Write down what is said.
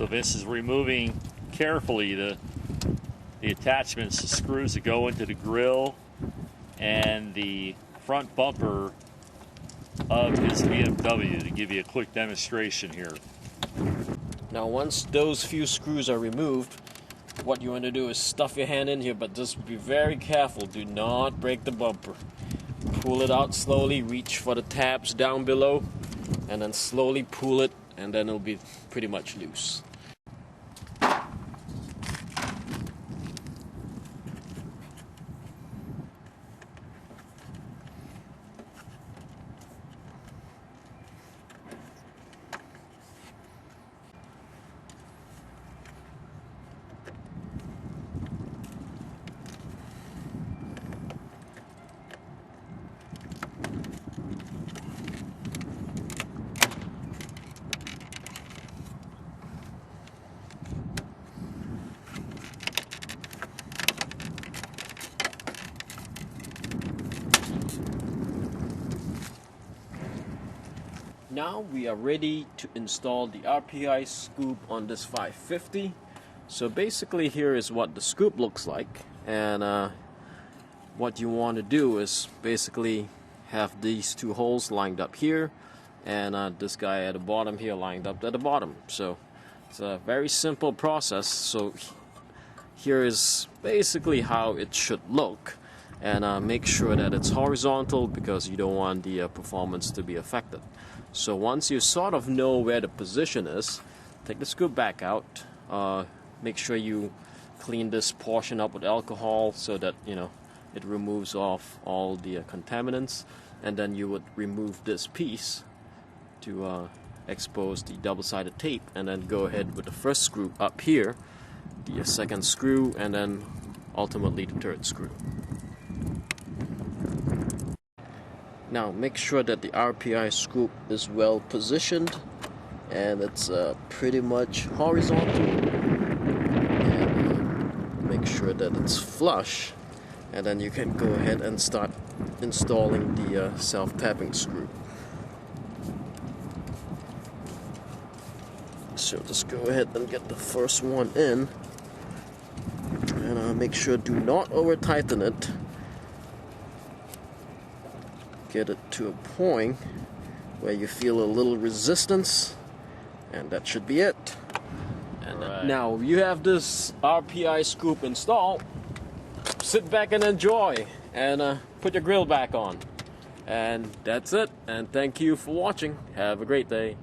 So this is removing carefully the attachments, the screws that go into the grill and the front bumper of his BMW, to give you a quick demonstration here. Now once those few screws are removed, what you want to do is stuff your hand in here, but just be very careful. Do not break the bumper. Pull it out slowly, reach for the tabs down below, and then slowly pull it, and then it'll be pretty much loose. Now we are ready to install the RPI Scoop on this 550. So basically here is what the scoop looks like, and what you want to do is basically have these two holes lined up here, and this guy at the bottom here lined up at the bottom. So it's a very simple process. So here is basically how it should look, and make sure that it's horizontal because you don't want the performance to be affected. So once you sort of know where the position is, take the scoop back out. Make sure you clean this portion up with alcohol so that it removes off all the contaminants, and then you would remove this piece to expose the double-sided tape, and then go ahead with the first screw up here, the second screw, and then ultimately the third screw. Now make sure that the RPI scoop is well positioned and it's pretty much horizontal, and make sure that it's flush, and then you can go ahead and start installing the self-tapping screw. So just go ahead and get the first one in, and make sure do not over tighten it. Get it to a point where you feel a little resistance, and that should be it. And right. Now you have this RPI scoop installed. Sit back and enjoy, and put your grill back on. And that's it, and thank you for watching. Have a great day.